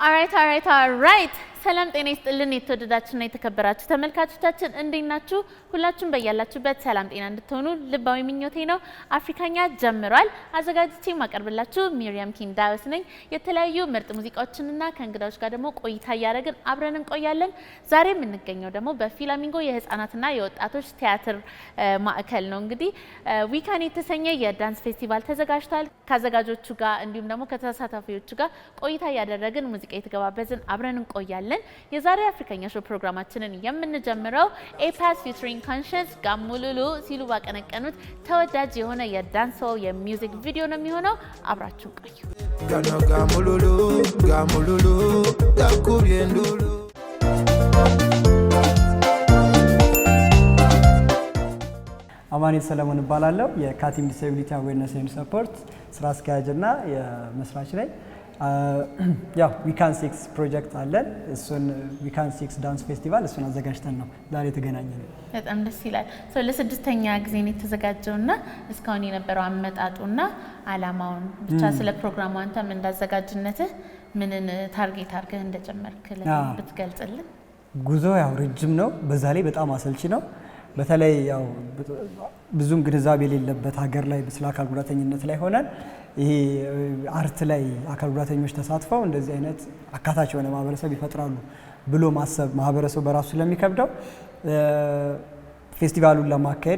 Alright. ሰላም ጤና ይስጥልን የተወደዳችሁና የተከበራችሁ ተመልካቾቻችን እንዴት ናችሁ? ሁላችሁም በያላችሁበት ሰላም ጤና እንድትሆኑ ልባዊ ምኞቴ ነው። አፍሪካኛ ጀምሯል። አዘጋጅቼ ማቀርብላችሁ ሚሪያም ኪንዳውስ ነኝ። የተለያዩ ምርጥ ሙዚቃዎችንና ከእንግዳዎች ጋር ደግሞ ቆይታ ያደረግን አብረን እንቆያለን። ዛሬ የምንገኘው ደግሞ በፍላሚንጎ የህፃናትና የወጣቶች ቲያትር ማዕከል ነው። እንግዲህ ዊካን የተሰኘ የዳንስ ፌስቲቫል ተዘጋጅቷል። ከአዘጋጆቹ ጋር እንዲሁም ደግሞ ከተሳታፊዎቹ ጋር ቆይታ ያደረግን ሙዚቃ የተገባበዝን አብረን እንቆያለን። የዛሬ አፍሪካኛ ሾው ፕሮግራማችንን የምንጀምረው ኤፓስ ፊቸሪንግ ኮንሽስ ጋሙሉሉ ሲሉ ባቀነቀኑት ተወዳጅ የሆነ የዳንስ የሚውዚክ ቪዲዮ ነው የሚሆነው። አብራችሁ ቆዩ። ጋሙሉሉ ታኩቢንዱሉ አማኔ ሰለሞን እባላለሁ። የካቲም ዲሴቢሊቲ አዌርነስ ኤንድ ሰፖርት ስራ አስኪያጅና የመስራች ነኝ። ያው ዊካን 6 ፕሮጀክት አለን። እሱን ዊካን 6 ዳንስ ፌስቲቫል እሱን አዘጋጅተን ነው ዛሬ የተገናኘነው። በጣም ደስ ይላል። ለስድስተኛ ጊዜ ነው የተዘጋጀውና እስካሁን የነበረው አመጣጡና አላማውን ብቻ ስለ ፕሮግራሙ አንተም እንዳዘጋጅነትህ ምንን ታርጌት አድርገህ እንደጀመርክ ብትገልጽልን። ጉዞ ያው ረጅም ነው፣ በዛ ላይ በጣም አሰልቺ ነው። በተለይ ያው ብዙም ግንዛቤ የሌለበት ሀገር ላይ ስለ አካል ጉዳተኝነት ላይ ሆነን ይሄ አርት ላይ አካል ጉዳተኞች ተሳትፈው እንደዚህ አይነት አካታች የሆነ ማህበረሰብ ይፈጥራሉ ብሎ ማሰብ ማህበረሰቡ በራሱ ስለሚከብደው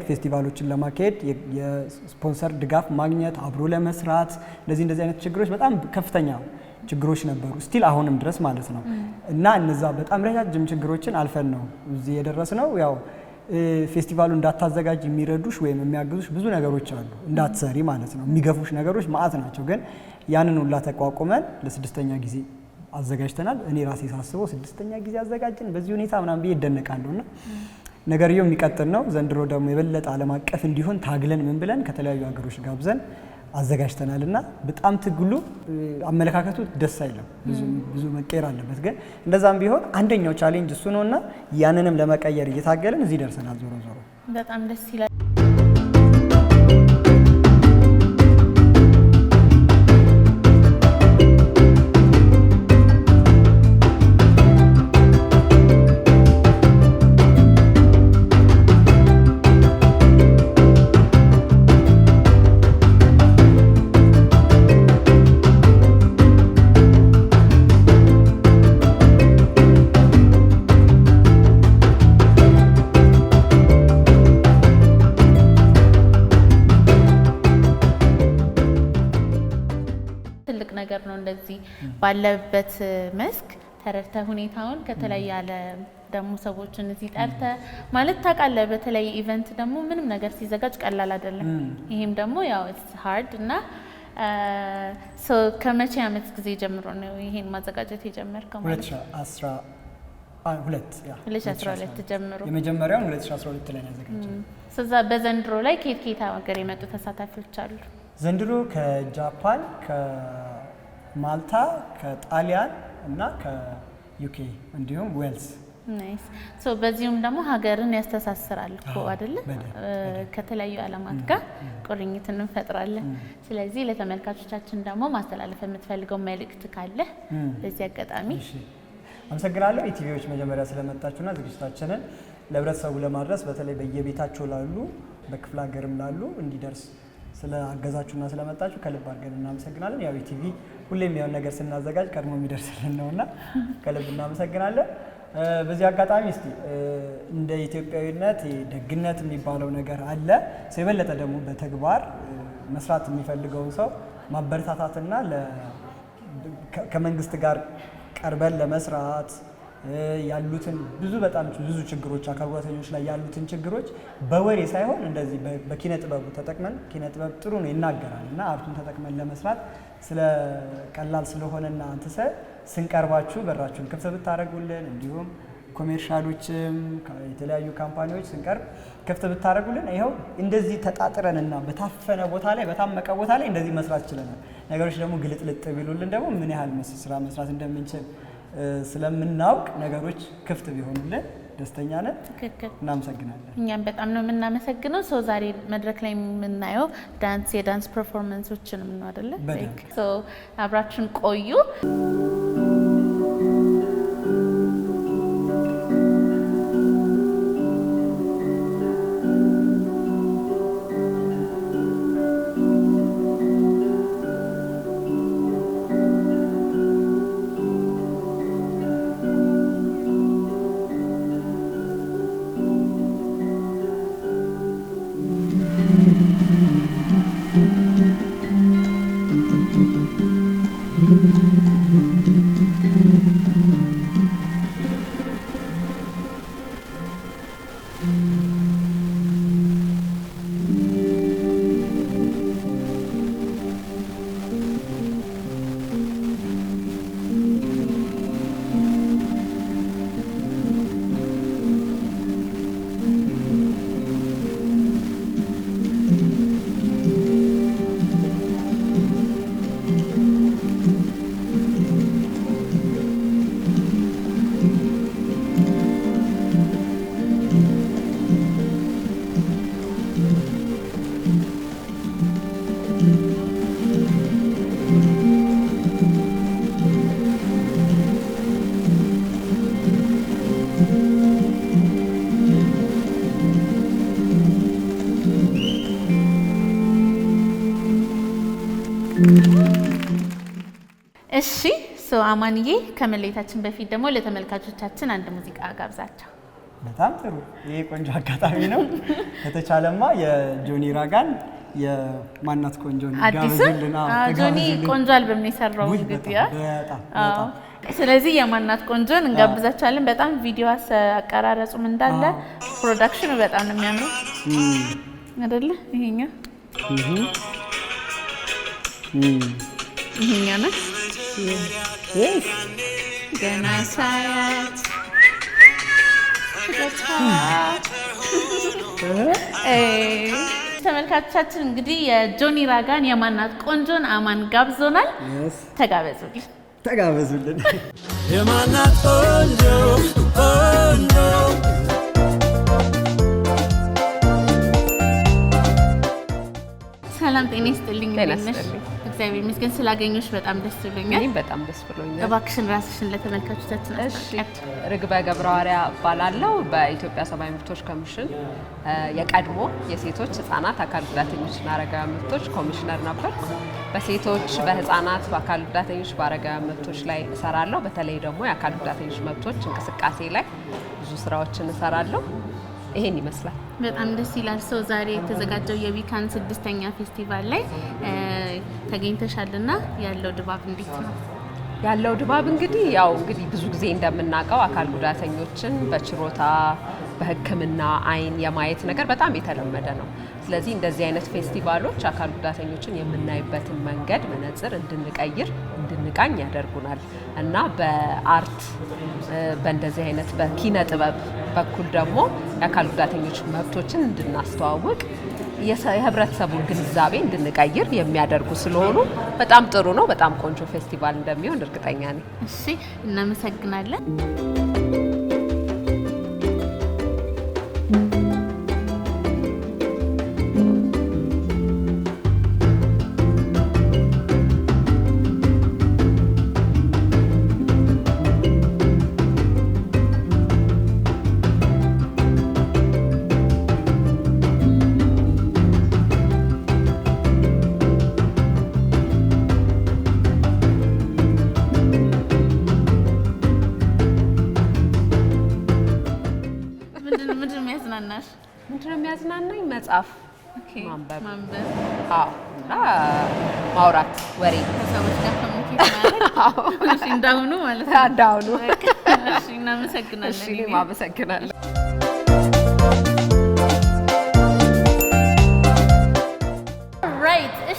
ፌስቲቫሎችን ለማካሄድ የስፖንሰር ድጋፍ ማግኘት አብሮ ለመስራት እንደዚህ አይነት ችግሮች በጣም ከፍተኛ ችግሮች ነበሩ፣ ስቲል አሁንም ድረስ ማለት ነው። እና እነዛ በጣም ረጃጅም ችግሮችን አልፈን ነው እዚህ የደረስነው። ያው ፌስቲቫሉ እንዳታዘጋጅ የሚረዱሽ ወይም የሚያግዙሽ ብዙ ነገሮች አሉ፣ እንዳትሰሪ ማለት ነው። የሚገፉሽ ነገሮች ማአት ናቸው። ግን ያንን ሁላ ተቋቁመን ለስድስተኛ ጊዜ አዘጋጅተናል። እኔ ራሴ ሳስበው ስድስተኛ ጊዜ አዘጋጅን በዚህ ሁኔታ ምናምን ብዬ እደነቃለሁና ነገርየው የሚቀጥል ነው። ዘንድሮ ደግሞ የበለጠ ዓለም አቀፍ እንዲሆን ታግለን ምን ብለን ከተለያዩ ሀገሮች ጋብዘን አዘጋጅተናልና በጣም ትግሉ አመለካከቱ ደስ አይልም፣ ብዙ መቀየር አለበት። ግን እንደዛም ቢሆን አንደኛው ቻሌንጅ እሱ ነውና ያንንም ለመቀየር እየታገልን እዚህ ደርሰናል። ዞሮ በጣም ደስ ይላል። ነገር ነው እንደዚህ ባለበት መስክ ተረድተ ሁኔታውን ከተለያየ ያለ ደሞ ሰዎችን እዚህ ጠርተ ማለት ታውቃለህ። በተለይ ኢቨንት ደግሞ ምንም ነገር ሲዘጋጅ ቀላል አይደለም። ይሄም ደግሞ ያው ኢትስ ሃርድ እና ከመቼ ዓመት ጊዜ ጀምሮ ነው ይሄን ማዘጋጀት የጀመርከው? 2012 ጀምሮ የመጀመሪያው 2012 ላይ ነው ያዘጋጀው። ስለዛ በዘንድሮ ላይ ከየት ሀገር የመጡ ተሳታፊዎች አሉ? ዘንድሮ ከጃፓን፣ ከማልታ፣ ከጣሊያን እና ከዩኬ እንዲሁም ዌልስ። ናይስ። በዚሁም ደግሞ ሀገርን ያስተሳስራል እኮ አይደለ? ከተለያዩ ዓለማት ጋር ቁርኝትን እንፈጥራለን። ስለዚህ ለተመልካቾቻችን ደግሞ ማስተላለፍ የምትፈልገው መልእክት ካለ በዚህ አጋጣሚ። አመሰግናለሁ ኢቲቪዎች መጀመሪያ ስለመጣችሁና ዝግጅታችንን ለህብረተሰቡ ለማድረስ በተለይ በየቤታቸው ላሉ በክፍለ ሀገርም ላሉ እንዲደርስ ስለአገዛችሁና ስለመጣችሁ ከልብ አድርገን እናመሰግናለን። ያው ኢቲቪ ሁሌም የሆነ ነገር ስናዘጋጅ ቀድሞ የሚደርስልን ነውና ከልብ እናመሰግናለን። በዚህ አጋጣሚ እስቲ እንደ ኢትዮጵያዊነት ደግነት የሚባለው ነገር አለ። የበለጠ ደግሞ በተግባር መስራት የሚፈልገውን ሰው ማበረታታትና ከመንግስት ጋር ቀርበን ለመስራት ያሉትን በጣም ብዙ ችግሮች አካል ጉዳተኞች ላይ ያሉትን ችግሮች በወሬ ሳይሆን እንደዚህ በኪነ ጥበቡ ተጠቅመን ኪነ ጥበብ ጥሩ ነው ይናገራልና አርቱን ተጠቅመን ለመስራት ቀላል ስለሆነና አንተሰ ስንቀርባችሁ በራችሁን ክፍት ብታረጉልን እንዲሁም ኮሜርሻሎችም የተለያዩ ካምፓኒዎች ስንቀርብ ክፍት ብታረጉልን ይሄው እንደዚህ ተጣጥረንና በታፈነ ቦታ ላይ በታመቀ ቦታ ላይ እንደዚህ መስራት ይችላል። ነገሮች ደግሞ ግልጥልጥ ቢሉልን ደግሞ ምን ያህል ስራ መስራት እንደምንችል ስለምናውቅ ነገሮች ክፍት ቢሆኑልን ደስተኛ ነን። ትክክል። እናመሰግናለን። እኛም በጣም ነው የምናመሰግነው። ዛሬ መድረክ ላይ የምናየው የዳንስ ፐርፎርማንሶችን ነው አይደለ? አብራችሁን ቆዩ። እሺ ሶ አማንዬ ከመለየታችን በፊት ደግሞ ለተመልካቾቻችን አንድ ሙዚቃ ጋብዛቸው። በጣም ጥሩ። ይሄ ቆንጆ አጋጣሚ ነው። ከተቻለማ የጆኒ ራጋን የማናት ቆንጆን ጋብዝልና ጆኒ ቆንጆ አልበም ነው የሰራው እንግዲህ በጣም ስለዚህ የማናት ቆንጆን እንጋብዛቸዋለን። በጣም ቪዲዮ አቀራረጹም እንዳለ ፕሮዳክሽኑ በጣም ነው የሚያምረው አይደለ? ይሄኛው ነው ገና ሳያት ተመልካቾቻችን እንግዲህ የጆኒ ራጋን የማናት ቆንጆን አማን ጋብዞናል። ተጋበዙልን። የማናት ቆንጆ ቆንጆ ሰላም ጤና ይስጥልኝ። እግዚአብሔር ይመስገን ስላገኘሁሽ በጣም ደስ ብሎኛል። እኔም በጣም ደስ ብሎኛል። እባክሽን ራስሽን ለተመልካቾቻችን አስተዋውቂ። ርግበ ገብረሐዋርያ እባላለሁ። በኢትዮጵያ ሰብአዊ መብቶች ኮሚሽን የቀድሞ የሴቶች ህጻናት አካል ጉዳተኞችና አረጋውያን መብቶች ኮሚሽነር ነበርኩ። በሴቶች በህጻናት በአካል ጉዳተኞች በአረጋውያን መብቶች ላይ እሰራለሁ። በተለይ ደግሞ የአካል ጉዳተኞች መብቶች እንቅስቃሴ ላይ ብዙ ስራዎችን እሰራለሁ። ይሄን ይመስላል። በጣም ደስ ይላል። ሰው ዛሬ የተዘጋጀው የዊካን 6ኛ ፌስቲቫል ላይ ተገኝተሻልና ያለው ድባብ እንዴት ነው? ያለው ድባብ እንግዲህ ብዙ ጊዜ እንደምናውቀው አካል ጉዳተኞችን በችሮታ በሕክምና አይን የማየት ነገር በጣም የተለመደ ነው። ስለዚህ እንደዚህ አይነት ፌስቲቫሎች አካል ጉዳተኞችን የምናይበትን መንገድ መነጽር እንድንቀይር እንድንቃኝ ያደርጉናል እና በአርት በእንደዚህ አይነት በኪነ ጥበብ በኩል ደግሞ የአካል ጉዳተኞች መብቶችን እንድናስተዋውቅ የህብረተሰቡን ግንዛቤ እንድንቀይር የሚያደርጉ ስለሆኑ በጣም ጥሩ ነው። በጣም ቆንጆ ፌስቲቫል እንደሚሆን እርግጠኛ ነኝ። እሺ፣ እናመሰግናለን። ምንድነው የሚያዝናናኝ? መጽሐፍ ማንበብ እና ማውራት፣ ወሬ ከሰዎች ጋር ኮሚኒኬት ማለት እንዳሁኑ ማለት ነው። እንዳሁኑ። እሺ፣ እናመሰግናለን። እሺ፣ እኔም አመሰግናለሁ።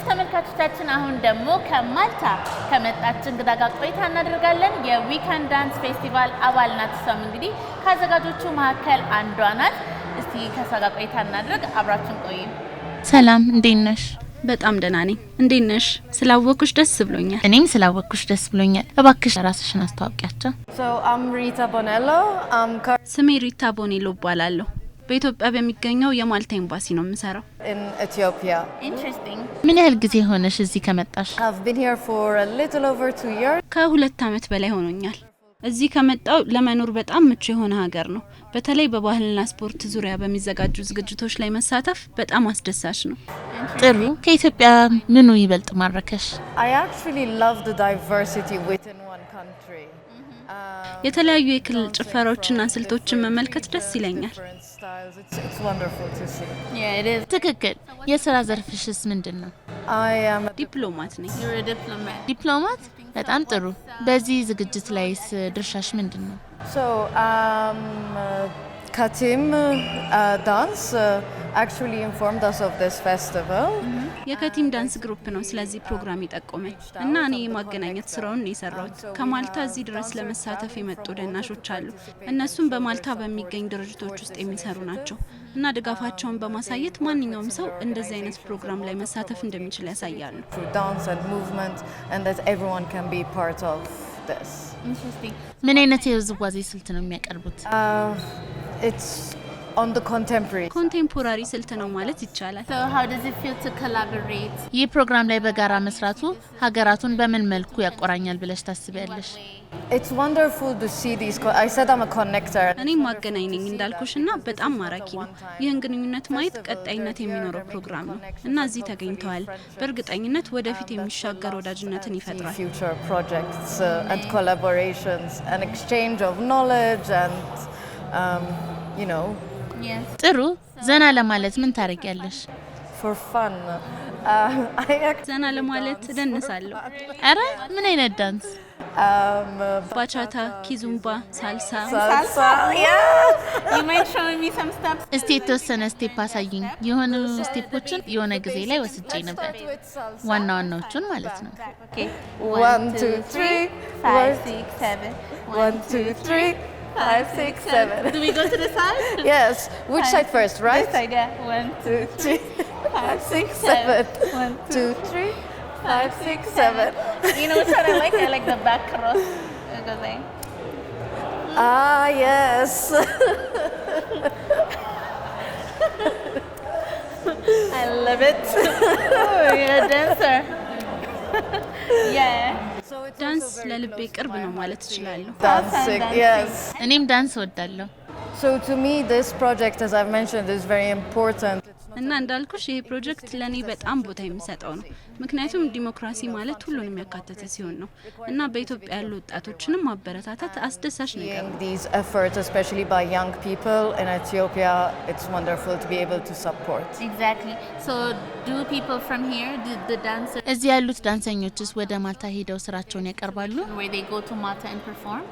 ተመልካቾቻችን አሁን ደግሞ ከማልታ ከመጣች እንግዳ ጋር ቆይታ እናደርጋለን። የዊካን ዳንስ ፌስቲቫል አባል ናት። እሷም እንግዲህ ከአዘጋጆቹ መካከል አንዷ ናት። እስቲ ከሷ ጋር ቆይታ እናድርግ። አብራችን ቆዩ። ሰላም፣ እንዴት ነሽ? በጣም ደህና ነኝ። እንዴት ነሽ? ስላወኩሽ ደስ ብሎኛል። እኔም ስላወኩሽ ደስ ብሎኛል። እባክሽ ራስሽን አስተዋውቂያቸው። ስሜ ሪታ ቦኔሎ እባላለሁ። በኢትዮጵያ በሚገኘው የማልታ ኤምባሲ ነው የምሰራው። ኢንትረስቲንግ። ምን ያህል ጊዜ ሆነሽ እዚህ ከመጣሽ? ከ2 ዓመት በላይ ሆኖኛል። እዚህ ከመጣው ለመኖር በጣም ምቹ የሆነ ሀገር ነው። በተለይ በባህልና ስፖርት ዙሪያ በሚዘጋጁ ዝግጅቶች ላይ መሳተፍ በጣም አስደሳች ነው። ጥሩ። ከኢትዮጵያ ምኑ ይበልጥ ማረከሽ? የተለያዩ የክልል ጭፈራዎችና ስልቶችን መመልከት ደስ ይለኛል። ትክክል። የስራ ዘርፍሽስ ምንድን ነው? ዲፕሎማት ነኝ። ዲፕሎማት? በጣም ጥሩ። በዚህ ዝግጅት ላይስ ድርሻሽ ምንድን ነው? Katim dance actually informed us of this festival. የከቲም ዳንስ ግሩፕ ነው ስለዚህ ፕሮግራም የጠቆመኝ እና እኔ የማገናኘት ስራውን ነው የሰራሁት። ከማልታ እዚህ ድረስ ለመሳተፍ የመጡ ደናሾች አሉ። እነሱም በማልታ በሚገኝ ድርጅቶች ውስጥ የሚሰሩ ናቸው እና ድጋፋቸውን በማሳየት ማንኛውም ሰው እንደዚህ አይነት ፕሮግራም ላይ መሳተፍ እንደሚችል ያሳያሉ። Dance and movement and that everyone can be part of this. ምን አይነት የውዝዋዜ ስልት ነው የሚያቀርቡት? It's on the contemporary. ኮንቴምፖራሪ ስልት ነው ማለት ይቻላል። So how does it feel to collaborate? ይህ ፕሮግራም ላይ በጋራ መስራቱ ሀገራቱን በምን መልኩ ያቆራኛል ብለሽ ታስቢያለሽ? It's wonderful to see these. I said I'm a connector. እኔ ማገናኝ ነኝ እንዳልኩሽና በጣም ማራኪ ነው። ይህን ግንኙነት ማየት ቀጣይነት የሚኖረው ፕሮግራም ነው እና እዚህ ተገኝተዋል። በእርግጠኝነት ወደፊት የሚሻገር ወዳጅነትን ይፈጥራል። Future projects and collaborations and exchange of knowledge and you know. Yes. ጥሩ ዘና ለማለት ምን ታደርጊያለሽ? For fun. ዘና ለማለት እደንሳለሁ። አረ ምን አይነት ዳንስ? ባቻታ፣ ኪዙምባ፣ ሳልሳ። Salsa. Yeah. You mind showing me some steps? እስቲ የተወሰነ ስቴፕ አሳይኝ። የሆኑ ስቴፖችን የሆነ ጊዜ ላይ ወስጄ ነበር። ዋና ዋናዎቹን ማለት ነው። Okay. 1, 2, 3, 5, 6, 7. 1, 2, 3, 5, 6, 7. Do we go to the side? Yes. Which side first, right? This side, yeah. 1, 2, 2, 3, 5, 6, 7. 1, 2, 3, 5, 6, 7. You know which one I like? I like the back cross. It goes like. Ah, yes. I love it. Oh, you're a dancer. Yeah. ዳንስ ለልቤ ቅርብ ነው ማለት እችላለሁ። Dancing, yes. እኔም ዳንስ እወዳለሁ። So to me, this project, as I've mentioned, is very important. እና እንዳልኩሽ ይሄ ፕሮጀክት ለኔ በጣም ቦታ የሚሰጠው ነው። ምክንያቱም ዲሞክራሲ ማለት ሁሉንም ያካተተ ሲሆን ነው እና በኢትዮጵያ ያሉ ወጣቶችንም ማበረታታት አስደሳች ነገር ነው። These efforts, especially by young people in Ethiopia, it's wonderful to be able to support. Exactly. So do people from here, the dancers, እዚህ ያሉት ዳንሰኞችስ ወደ ማልታ ሄደው ስራቸውን ያቀርባሉ? where they go to Malta and perform?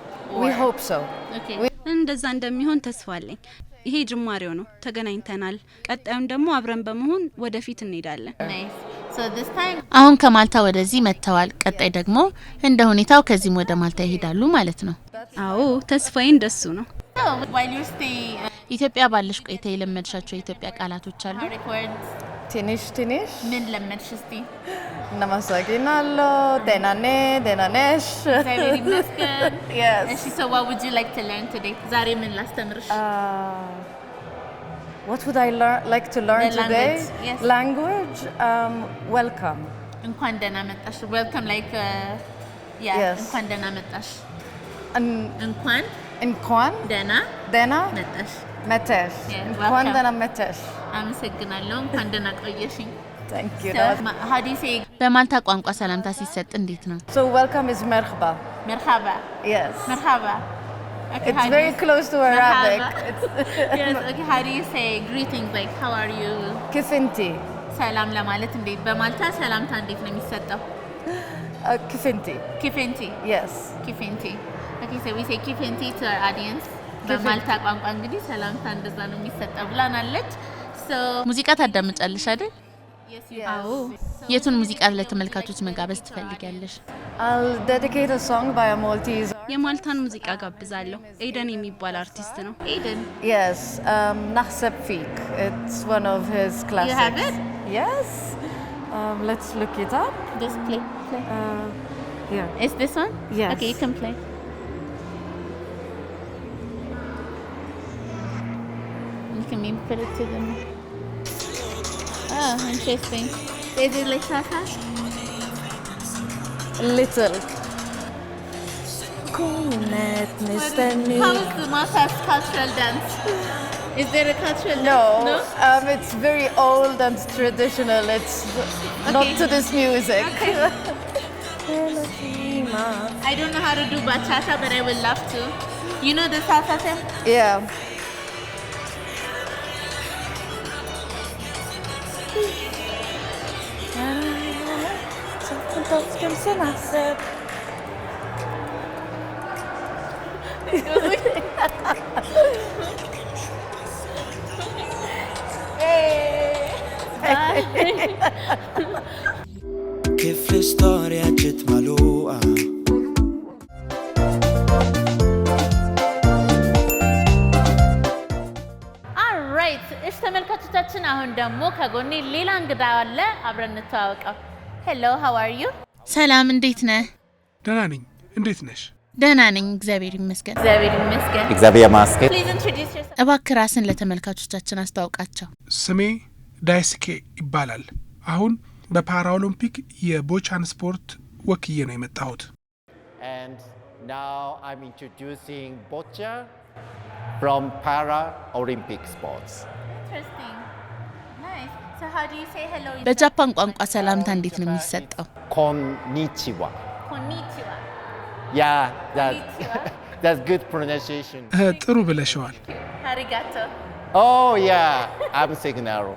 We hope so. Okay. እንደዛ እንደሚሆን ተስፋ አለኝ። ይሄ ጅማሬው ነው። ተገናኝተናል። ቀጣዩን ደግሞ አብረን በመሆን ወደፊት እንሄዳለን። Nice. So this time, አሁን ከማልታ ወደዚህ መጥተዋል። ቀጣይ ደግሞ እንደ ሁኔታው ከዚህም ወደ ማልታ ይሄዳሉ ማለት ነው። አዎ ተስፋዬ እንደሱ ነው። while you stay, ኢትዮጵያ ባለሽ ቆይታ የለመድሻቸው የኢትዮጵያ ቃላቶች አሉ? record. Tinish. ምን ለመድሽ እስቲ? Namasaginalo, denane, denanesh. እግዚአብሔር ይመስገን። Yes. እሺ, so what would you like to learn today? ዛሬ ምን ላስተምርሽ? What would I like to learn The today? language, yes. Language. Welcome. እንኳን ደህና መጣሽ። welcome like yeah, Yes. እንኳን ደህና መጣሽ። Nkwan እንኳን ደህና dena መጣሽ። metesh. Yeah, Nkwan welcome. dena metesh. አመሰግናለሁ። እንኳን ደህና ቆየሽኝ። Thank you. So, how do you say በማልታ ቋንቋ ሰላምታ ሲሰጥ እንዴት ነው? So welcome is merhaba. merhaba? Yes. merhaba. Okay, It's very close to Arabic. Yes, okay, how do you say greetings, like how are you? Kifinti. ሰላም ለማለት እንዴት በማልታ ሰላምታ እንዴት ነው የሚሰጠው? Kifinti. ኪፌንቲ Yes. ኪፌንቲ Okay, so we say ኪፌንቲ to our audience. በማልታ ቋንቋ እንግዲህ ሰላምታ እንደዛ ነው የሚሰጠው ብላናለች። So ሙዚቃ ታዳምጫለሽ አይደል? yes, you አዎ የቱን ሙዚቃ ለተመልካቾች መጋበዝ ትፈልጊያለሽ? I'll dedicate a song by a Maltese. የማልታን ሙዚቃ ጋብዛለሁ። ኤደን የሚባል አርቲስት ነው። Aiden. Yes. Naħseb fik. It's one of his classics. have it? Yes. Let's look it up. Just play. Yeah. Is this one? Yes. Okay, you can play. You can maybe put it to them. Oh, interesting. Is it like salsa? Little. Kunet nistenni. How is the Malta's cultural dance? Is there a cultural No. dance? No? It's very old and traditional. It's not to this music. I don't know how to do bachata, but I would love to. You know the salsa thing? Yeah. كيف الستوريا جت ملوقة Alright, እሺ ተመልካቾቻችን አሁን ደግሞ ከጎኔ ሌላ እንግዳ አለ። አብረን እንተዋወቀው። Hello, how are you? ሰላም እንዴት ነህ? ደህና ነኝ። እንዴት ነሽ? ደህና ነኝ፣ እግዚአብሔር ይመስገን። እግዚአብሔር ይመስገን። እባክህ ራስን ለተመልካቾቻችን አስተዋውቃቸው። ስሜ ዳይስኬ ይባላል። አሁን በፓራኦሎምፒክ የቦቻን ስፖርት ወክዬ ነው የመጣሁት። And now I'm introducing Boccia from Paralympic sports. Interesting. Nice. So how do you say hello? በጃፓን ቋንቋ ሰላምታ እንዴት ነው የሚሰጠው? Konnichiwa. Konnichiwa. Yeah, Konnichiwa. that's good pronunciation. ጥሩ ብለሽዋል። Arigato. Oh yeah, I'm Signaro.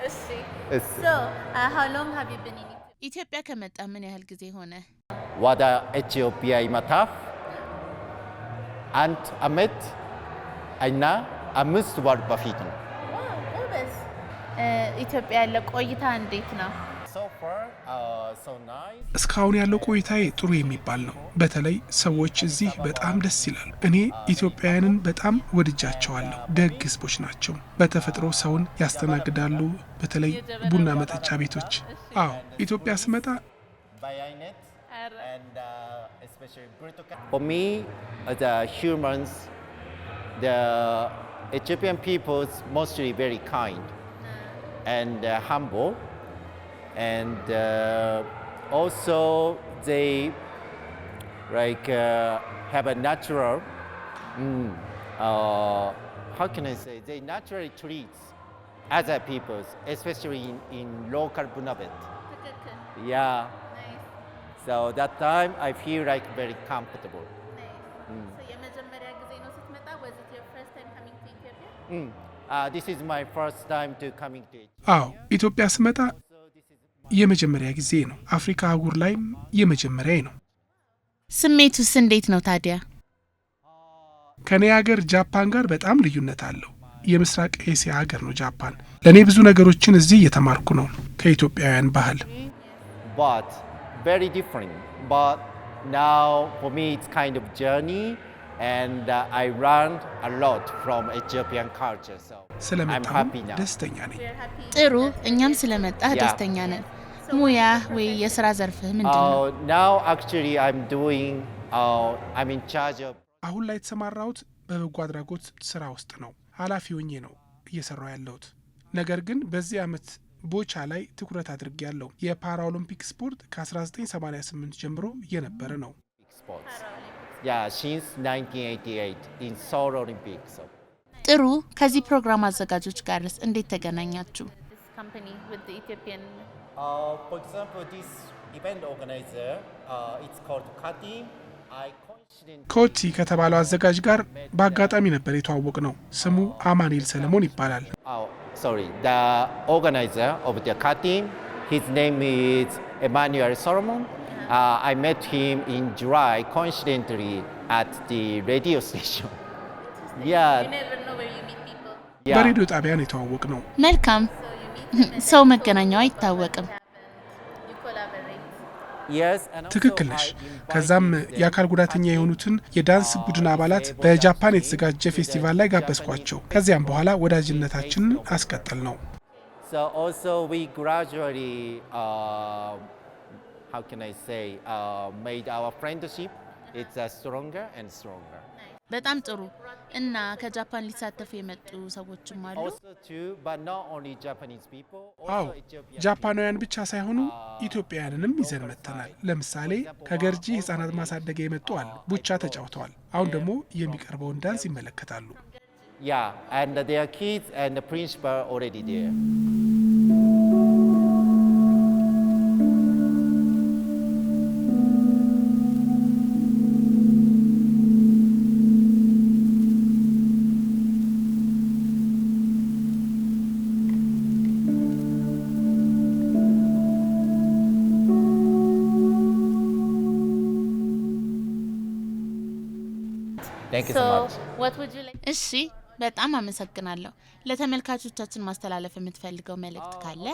እሺ. So, how long have you been in Ethiopia? ኢትዮጵያ ከመጣ ምን ያህል ጊዜ ሆነ? ወደ ኢትዮጵያ ይመጣሁ አንድ አመት እና 5 ወር በፊት ነው። ጎበዝ። ኢትዮጵያ ያለ ቆይታ እንዴት ነው? So far, so nice. እስካሁን ያለው ቆይታዬ ጥሩ የሚባል ነው። በተለይ ሰዎች እዚህ በጣም ደስ ይላል። እኔ ኢትዮጵያውያንን በጣም ወድጃቸዋለሁ። ደግ ህዝቦች ናቸው። በተፈጥሮ ሰውን ያስተናግዳሉ፣ በተለይ ቡና መጠጫ ቤቶች። አዎ ኢትዮጵያ ስመጣ Bayanet and especially Burtukan. For me, the humans, the Ethiopian people's mostly very kind and humble, and also they like have a natural. How can I say? They naturally treat other peoples, especially in local Bunabet. Yeah. So that time I feel like very comfortable. So የመጀመሪያ ጊዜ ነው ስትመጣ? Was it your first time coming to Ethiopia? This is my first time to coming to Ethiopia. አዎ ኢትዮጵያ ስመጣ የመጀመሪያ ጊዜ ነው። አፍሪካ አህጉር ላይም የመጀመሪያ ነው። ስሜቱስ እንዴት ነው ታዲያ? ከኔ ሀገር ጃፓን ጋር በጣም ልዩነት አለው። የምስራቅ ኤሲያ ሀገር ነው ጃፓን። ለኔ ብዙ ነገሮችን እዚህ እየተማርኩ ነው ከኢትዮጵያውያን ባህል። But very different. But now for me it's kind of journey, and I learned a lot from Ethiopian culture. So I'm happy now. ደስተኛ ነኝ። ጥሩ፣ እኛም ስለመጣህ ደስተኛ ነን። ሙያ ወይ የሥራ ዘርፍህ ምንድነው? Now actually I'm in charge of. አሁን ላይ የተሰማራሁት በበጎ አድራጎት ስራ ውስጥ ነው። ኃላፊ ሆኜ ነው እየሰራው ያለሁት። ነገር ግን በዚህ ዓመት ቦቻ ላይ ትኩረት አድርጌያለሁ። የፓራኦሎምፒክ ስፖርት ከ1988 ጀምሮ የነበረ ነው። Yeah, since 1988 in Seoul Olympics. ጥሩ። ከዚህ ፕሮግራም አዘጋጆች ጋርስ እንዴት ተገናኛችሁ? This company with the Ethiopian. For example, this event organizer, it's called Kati. ኮቲ ከተባለው አዘጋጅ ጋር በአጋጣሚ ነበር የተዋወቅ ነው። ስሙ አማኑኤል ሰለሞን ይባላል። Sorry, the organizer of the Kati, his name is Emmanuel Solomon. I met him in July, coincidentally, at the radio station. Yeah. You never know where you meet people. በሬዲዮ ጣቢያ ነው የተዋወቅ ነው። መልካም። ሰው መገናኛው አይታወቅም። You collaborate. Yes, and ትክክል ነሽ። ከዛም የአካል ጉዳተኛ የሆኑትን የዳንስ ቡድን አባላት በጃፓን የተዘጋጀ ፌስቲቫል ላይ ጋበዝኳቸው። ከዚያም በኋላ ወዳጅነታችንን አስቀጠል ነው። So also we gradually, how can I say, made our friendship. It's stronger and stronger. በጣም ጥሩ። እና ከጃፓን ሊሳተፉ የመጡ ሰዎችም አሉ? Also too, but not only Japanese people. አዎ Also Ethiopian. ጃፓናውያን ብቻ ሳይሆኑ ኢትዮጵያውያንንም ይዘን መጥተናል። ለምሳሌ ከገርጂ ህጻናት ማሳደጊያ የመጡ አሉ። ቡቻ ተጫውተዋል። አሁን ደግሞ የሚቀርበውን ዳንስ ይመለከታሉ። Yeah, and their kids and the principal already there. Thank you so much. What would you like? እሺ፣ በጣም አመሰግናለሁ። ለተመልካቾቻችን ማስተላለፍ የምትፈልገው መልእክት ካለ?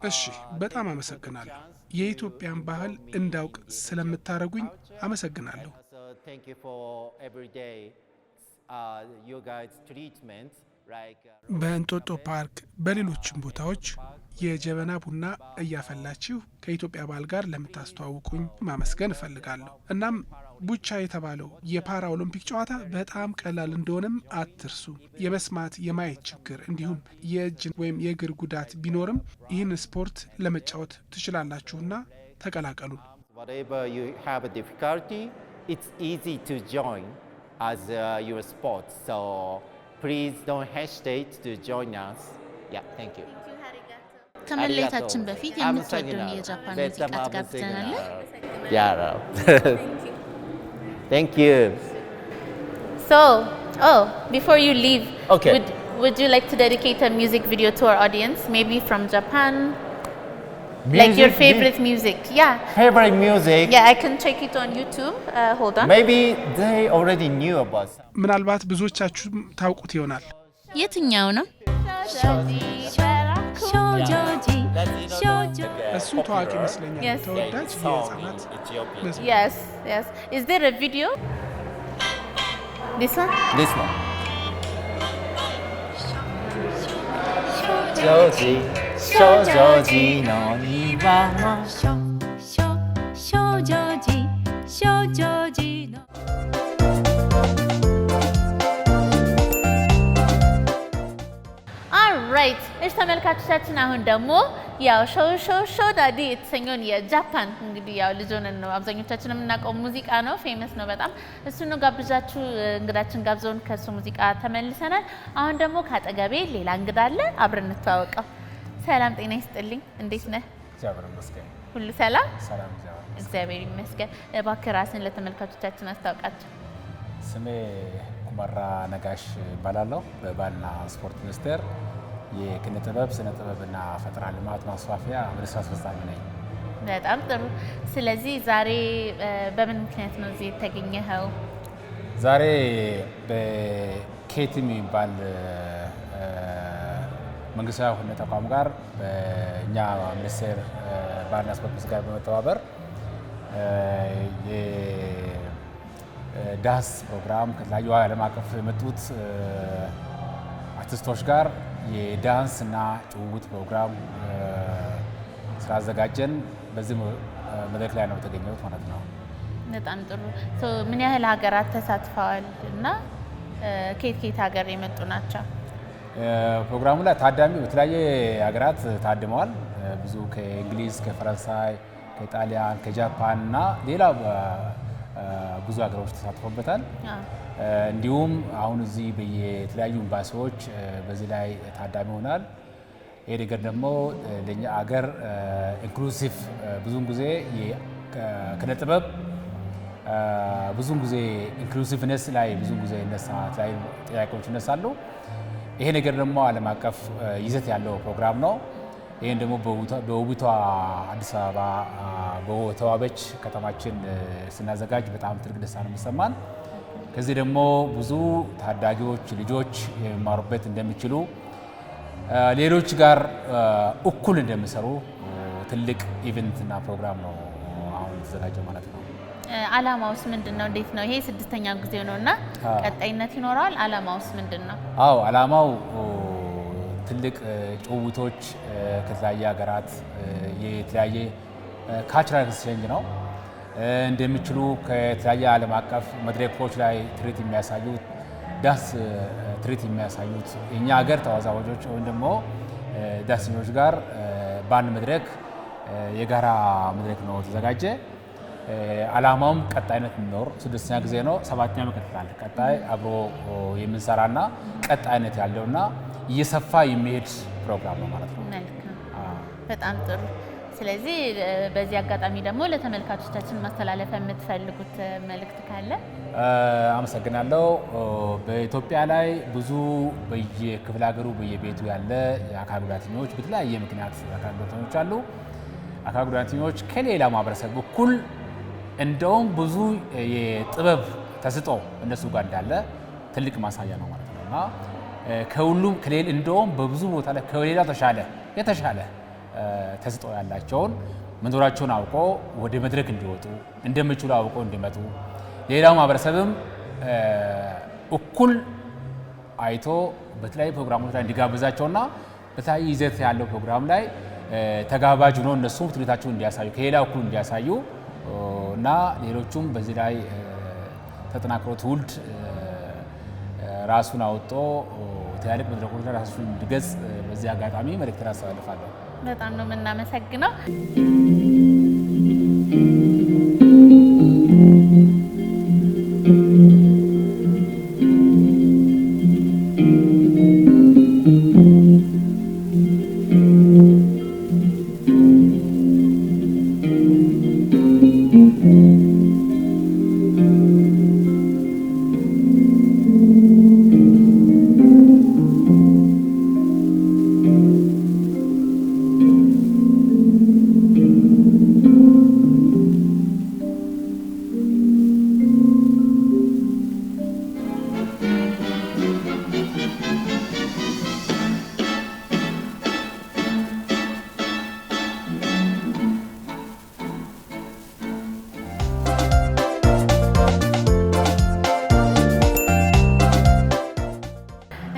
እሺ፣ በጣም አመሰግናለሁ። የኢትዮጵያን ባህል እንዳውቅ ስለምታረጉኝ አመሰግናለሁ። Thank you for every day you guys treatment like በእንጦጦ ፓርክ በሌሎችም ቦታዎች የጀበና ቡና እያፈላችሁ ከኢትዮጵያ ባህል ጋር ለምታስተዋውቁኝ ማመስገን እፈልጋለሁ። እናም ቡቻ የተባለው የፓራ ኦሎምፒክ ጨዋታ በጣም ቀላል እንደሆነም አትርሱ። የመስማት የማየት ችግር እንዲሁም የእጅ ወይም የእግር ጉዳት ቢኖርም ይህን ስፖርት ለመጫወት ትችላላችሁና ተቀላቀሉን። Whatever you have a difficulty, it's easy to join as your sport. So please don't hesitate to join us. Yeah, thank you. ከመለየታችን በፊት የምትወደውን የጃፓን ሙዚቃ ትጋብዘናለህ? Yeah. Thank you. So, before you leave, Okay. would you like to dedicate a music video to our audience, maybe from Japan? Like your favorite music? Yeah. Favorite music? Yeah, I can check it on YouTube. Hold on. Maybe they already knew about it. ምናልባት ብዙዎቻችሁ ታውቁት ይሆናል። የትኛው ነው? እሱ ታዋቂ ይመስለኛል። Yes. ተወዳጅ የህፃናት መዝሙር። Yes, yes. Is there a video? This one? This one. Shoji, shoujoji no niwa no. Alright, እሺ ተመልካቾቻችን አሁን ደግሞ ያው ሾ ዳዲ የተሰኘውን የጃፓን እንግዲህ ያው ልጅ ሆነን ነው አብዛኞቻችን የምናውቀው ሙዚቃ ነው፣ ፌመስ ነው በጣም። እሱን ነው ጋብዣችሁ እንግዳችን ጋብዘውን ከሱ ሙዚቃ ተመልሰናል። አሁን ደግሞ ካጠገቤ ሌላ እንግዳ አለ፣ አብረን እንተዋወቀው። ሰላም ጤና ይስጥልኝ፣ እንዴት ነህ? እግዚአብሔር ይመስገን። ሁሉ ሰላም? ሰላም እግዚአብሔር ይመስገን። እባክህ ራስን ለተመልካቾቻችን አስታውቃቸው። ስሜ ኩመራ ነጋሽ እባላለሁ። በባህልና ስፖርት ሚኒስቴር የኪነ ጥበብ ስነ ጥበብና ፈጠራ ልማት ማስፋፊያ ምክትል አስፈጻሚ ነኝ። በጣም ጥሩ። ስለዚህ ዛሬ በምን ምክንያት ነው እዚህ የተገኘኸው? ዛሬ በኬቲ የሚባል መንግስታዊ ያልሆነ ተቋም ጋር በእኛ ሚኒስቴር ባህልና ስፖርት ጋር በመተባበር የዳንስ ፕሮግራም ከተለያዩ ዓለም አቀፍ የመጡት አርቲስቶች ጋር የዳንስ እና ጭውውት ፕሮግራም ስላዘጋጀን በዚህ መድረክ ላይ ነው የተገኘሁት ማለት ነው። በጣም ጥሩ። ምን ያህል ሀገራት ተሳትፈዋል እና ከየት ሀገር የመጡ ናቸው? ፕሮግራሙ ላይ ታዳሚው የተለያየ ሀገራት ታድመዋል። ብዙ ከእንግሊዝ፣ ከፈረንሳይ፣ ከጣሊያን፣ ከጃፓን እና ሌላ ብዙ ሀገሮች ተሳትፎበታል። እንዲሁም አሁን እዚህ በየተለያዩ ኤምባሲዎች በዚህ ላይ ታዳሚ ሆናል። ይሄ ነገር ደግሞ ለኛ ሀገር ኢንክሉሲቭ ብዙውን ጊዜ የኪነ ጥበብ ብዙውን ጊዜ ኢንክሉሲቭነስ ላይ ብዙውን ጊዜ የተለያዩ ጥያቄዎች ይነሳሉ። ይሄ ነገር ደግሞ ዓለም አቀፍ ይዘት ያለው ፕሮግራም ነው። ይህን ደግሞ በውቢቷ አዲስ አበባ በተዋበች ከተማችን ስናዘጋጅ በጣም ትልቅ ደስታ ነው የሚሰማን። ከዚህ ደግሞ ብዙ ታዳጊዎች ልጆች የሚማሩበት እንደሚችሉ ሌሎች ጋር እኩል እንደሚሰሩ ትልቅ ኢቨንትና ፕሮግራም ነው አሁን የተዘጋጀው ማለት ነው። አላማውስ ምንድን ነው? እንዴት ነው? ይሄ 6ኛ ጊዜው ነውና ቀጣይነት ይኖረዋል? አላማውስ ምንድን ነው? አዎ አላማው ትልቅ ጭውውቶች ከተለያየ ሀገራት የተለያየ ካልቸራል ኤክስቼንጅ ነው እንደሚችሉ ከተለያየ ዓለም አቀፍ መድረኮች ላይ ትርኢት የሚያሳዩት ዳንስ ትርኢት የሚያሳዩት የእኛ ሀገር ተወዛዋዦች ወይም ደግሞ ዳንሰኞች ጋር በአንድ መድረክ የጋራ መድረክ ነው ተዘጋጀ። አላማውም ቀጣይነት የሚኖር 6ኛ ጊዜ ነው። 7ኛው ይቀጥላል። ቀጣይ አብሮ የምንሰራና ቀጣይነት ያለውና እየሰፋ የሚሄድ ፕሮግራም ነው ማለት ነው። በጣም ጥሩ። ስለዚህ በዚህ አጋጣሚ ደግሞ ለተመልካቾቻችን ማስተላለፍ የምትፈልጉት መልእክት ካለ? አመሰግናለሁ። በኢትዮጵያ ላይ ብዙ በየክፍለ ሀገሩ በየቤቱ ያለ የአካል ጉዳተኞች በተለያየ ምክንያት የአካል ጉዳተኞች አሉ። አካል ጉዳተኞች ከሌላ ማህበረሰብ እኩል እንደውም ብዙ የጥበብ ተስጦ እነሱ ጋር እንዳለ ትልቅ ማሳያ ነው ማለት ነው እና ከሁሉም እንደውም በብዙ ቦታ ላይ ከሌላው የተሻለ ተስጦ ያላቸውን መኖራቸውን አውቆ ወደ መድረክ እንዲወጡ እንደሚችሉ አውቆ እንዲመጡ ሌላው ማህበረሰብም እኩል አይቶ በተለያዩ ፕሮግራሞች ላይ እንዲጋብዛቸውና በተለያዩ ይዘት ያለው ፕሮግራም ላይ ተጋባዥ ሆነው እነሱም ትርኢታቸውን እንዲያሳዩ ከሌላው እኩል እንዲያሳዩ እና ሌሎቹም በዚህ ላይ ተጠናክሮ ትውልድ ራሱን አውጥቶ ትላልቅ መድረኮች ላይ ራሱን እንዲገጽ በዚህ አጋጣሚ መልእክት አስተላልፋለሁ። በጣም ነው የምናመሰግነው።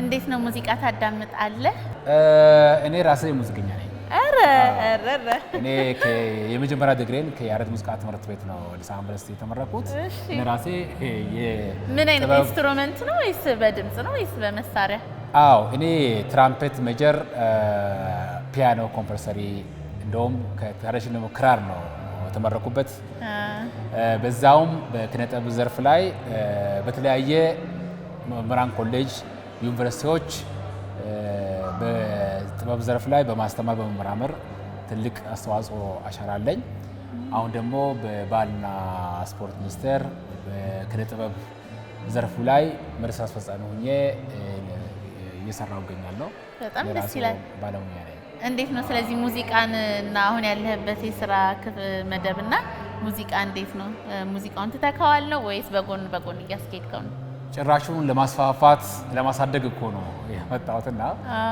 እንዴት ነው ሙዚቃ ታዳምጣለህ? እኔ ራሴ ሙዚቀኛ ነኝ። አረ እኔ የመጀመሪያ ዲግሪን ከያሬድ ሙዚቃ ትምህርት ቤት ነው አዲስ አበባ ዩኒቨርሲቲ የተመረኩት። እኔ ራሴ ምን አይነት ኢንስትሩመንት ነው ወይስ በድምጽ ነው ወይስ በመሳሪያ? አዎ እኔ ትራምፔት ሜጀር፣ ፒያኖ ኮምፐልሰሪ፣ እንደውም ከትራዲሽን ደግሞ ክራር ነው የተመረኩበት። በዛውም በኪነጥበብ ዘርፍ ላይ በተለያየ መምህራን ኮሌጅ፣ ዩኒቨርሲቲዎች በጥበብ ዘርፍ ላይ በማስተማር በመመራመር ትልቅ አስተዋጽኦ አሻራ አለኝ። አሁን ደግሞ በባህልና ስፖርት ሚኒስቴር በኪነጥበብ ዘርፉ ላይ መሪ ስራ አስፈጻሚ ሆኜ እየሰራሁ እገኛለሁ። በጣም ደስ ይላል። ባለሙያ ነኝ። እንዴት ነው ስለዚህ ሙዚቃን እና አሁን ያለህበት የስራ መደብና ሙዚቃ እንዴት ነው? ሙዚቃውን ትተካዋል ነው ወይስ በጎን በጎን እያስኬድከው ነው? ጭራሹን ለማስፋፋት ለማሳደግ እኮ ነው የመጣሁትና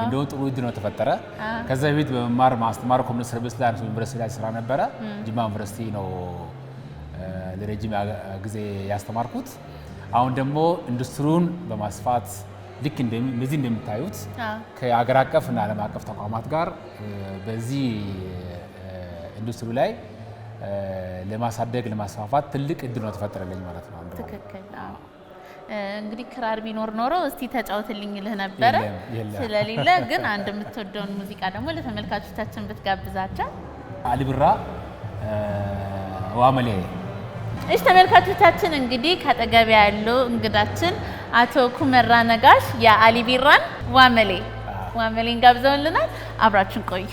እንደው ጥሩ እድል ነው ተፈጠረ። ከዛ በፊት በመማር ማስተማር ኮሚኒቲ ሰርቪስ ላይ ዩኒቨርሲቲ ላይ ስራ ነበረ። ጅማ ዩኒቨርሲቲ ነው ለረጅም ጊዜ ያስተማርኩት። አሁን ደግሞ ኢንዱስትሪውን በማስፋት ልክ እንደዚህ እንደምታዩት ከአገር አቀፍ እና ዓለም አቀፍ ተቋማት ጋር በዚህ ኢንዱስትሪ ላይ ለማሳደግ ለማስፋፋት ትልቅ እድል ነው ተፈጠረልኝ ማለት ነው። ትክክል። እንግዲህ ክራር ቢኖር ኖሮ እስቲ ተጫውትልኝ ልህ ነበረ። ስለሌለ ግን አንድ የምትወደውን ሙዚቃ ደግሞ ለተመልካቾቻችን ብትጋብዛቸው። አሊ ቢራ ዋመሌ። እሺ ተመልካቾቻችን እንግዲህ ከአጠገብ ያለው እንግዳችን አቶ ኩመራ ነጋሽ የአሊ ቢራን ዋመሌን ጋብዘውልናል። አብራችን ቆዩ።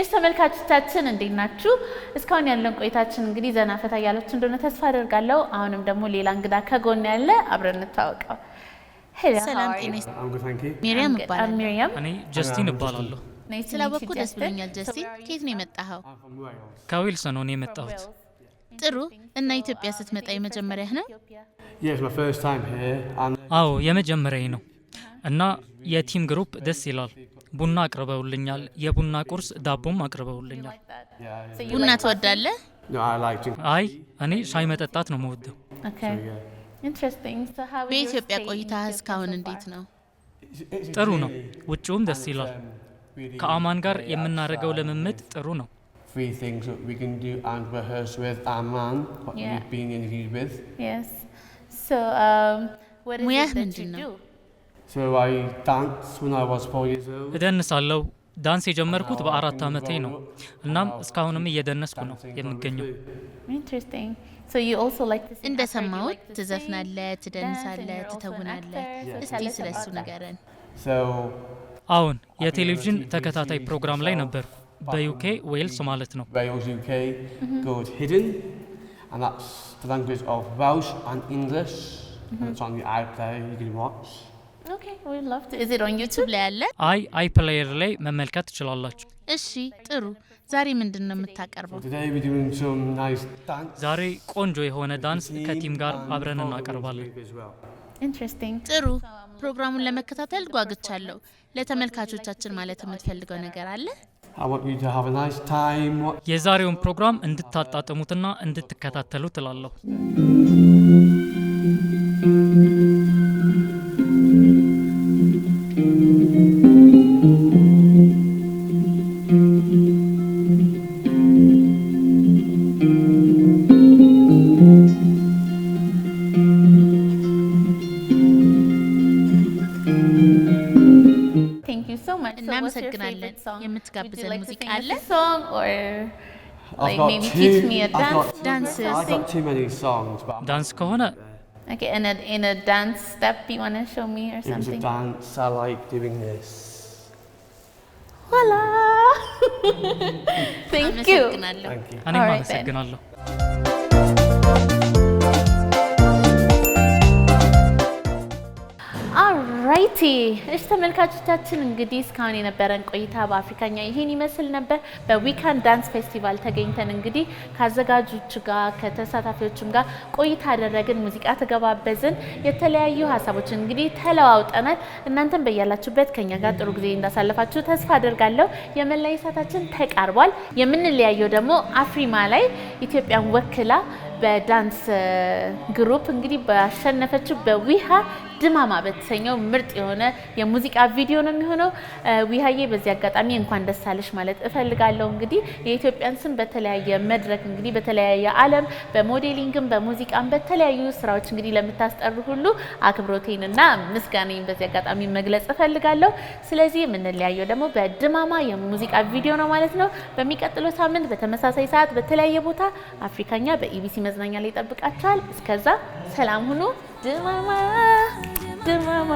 እሺ ተመልካቾቻችን እንዴት ናችሁ? እስካሁን ያለን ቆይታችን እንግዲህ ዘና ፈታ ያላችሁ እንደሆነ ተስፋ አደርጋለሁ። አሁንም ደግሞ ሌላ እንግዳ ከጎን ያለ አብረን እንታወቀው። ሰላም ጤና ይስጥልኝ። ሚሪያም እባላለሁ። እኔ ጀስቲን እባላለሁ። ስላወቅኩ ደስ ብሎኛል። ጀስቲን ከየት ነው የመጣኸው? ከዌልስ ነው የመጣሁት። ጥሩ። እና ኢትዮጵያ ስትመጣ የመጀመሪያህ ነው? አዎ የመጀመሪያዬ ነው። እና የቲም ግሩፕ ደስ ይላል። ቡና አቅርበውልኛል። የቡና ቁርስ ዳቦም አቅርበውልኛል። ቡና ትወዳለህ? አይ እኔ ሻይ መጠጣት ነው የምወደው። በኢትዮጵያ ቆይታ እስካሁን እንዴት ነው? ጥሩ ነው። ውጭውም ደስ ይላል። ከአማን ጋር የምናደርገው ልምምድ ጥሩ ነው። ሙያህ ምንድን ነው? እደንሳለሁ። ዳንስ የጀመርኩት በ4 ዓመቴ ነው። እናም እስካሁንም እየደነስኩ ነው የምገኘው። እንደሰማሁት ትዘፍናለህ፣ ትደንሳለህ፣ ትተውናለህ። እስቲ ስለሱ ንገረን። አሁን የቴሌቪዥን ተከታታይ ፕሮግራም ላይ ነበር። በዩኬ ዌልስ ማለት ነው። ዩቲዩብ ላይ አለ? አይ ፕሌየር ላይ መመልከት ትችላላችሁ። እሺ ጥሩ። ዛሬ ምንድን ነው የምታቀርበው? ዛሬ ቆንጆ የሆነ ዳንስ ከቲም ጋር አብረን እናቀርባለን። ጥሩ። ፕሮግራሙን ለመከታተል ጓጉቻለሁ። ለተመልካቾቻችን ማለት የምትፈልገው ነገር አለ? የዛሬውን ፕሮግራም እንድታጣጥሙትና እንድትከታተሉ ትላለሁ። you so much. So what's your እናመሰግናለን። favorite song? Would you የምትጋብዘን like to ሙዚቃ sing አለ? a song or I've like got maybe two- teach me a I've dance? got- ዳንስ I've got too many songs, but ዳንስ ከሆነ Okay, in a dance step you want to show me or in the something? dance, I like doing this. Voila! Thank you. አመሰግናለሁ። Thank you. እኔም All right then. አመሰግናለሁ። አልራይቲ እሺ ተመልካቾቻችን እንግዲህ እስካሁን የነበረን ቆይታ በአፍሪካኛ ይሄን ይመስል ነበር። በዊካንድ ዳንስ ፌስቲቫል ተገኝተን እንግዲህ ከአዘጋጆቹ ጋር ከተሳታፊዎቹም ጋር ቆይታ አደረግን፣ ሙዚቃ ተገባበዝን፣ የተለያዩ ሀሳቦችን እንግዲህ ተለዋውጠናል። እናንተም በያላችሁበት ከኛ ጋር ጥሩ ጊዜ እንዳሳለፋችሁ ተስፋ አደርጋለሁ። የመለያ ሰዓታችን ተቃርቧል። የምንለያየው ደግሞ አፍሪማ ላይ ኢትዮጵያን ወክላ በዳንስ ግሩፕ እንግዲህ ባሸነፈችው በዊሃ ድማማ በተሰኘው ምርጥ የሆነ የሙዚቃ ቪዲዮ ነው የሚሆነው። ዊሃዬ በዚህ አጋጣሚ እንኳን ደስ አለሽ ማለት እፈልጋለሁ። እንግዲህ የኢትዮጵያን ስም በተለያየ መድረክ እንግዲህ በተለያየ ዓለም በሞዴሊንግም በሙዚቃም በተለያዩ ስራዎች እንግዲህ ለምታስጠሩ ሁሉ አክብሮቴንና ምስጋናዬን በዚህ አጋጣሚ መግለጽ እፈልጋለሁ። ስለዚህ የምንለያየው ደግሞ በድማማ የሙዚቃ ቪዲዮ ነው ማለት ነው። በሚቀጥለው ሳምንት በተመሳሳይ ሰዓት በተለያየ ቦታ አፍሪካኛ በኢቢሲ መዝናኛ ላይ ይጠብቃችኋል። እስከዛ ሰላም ሁኑ። ድማማ ድማማ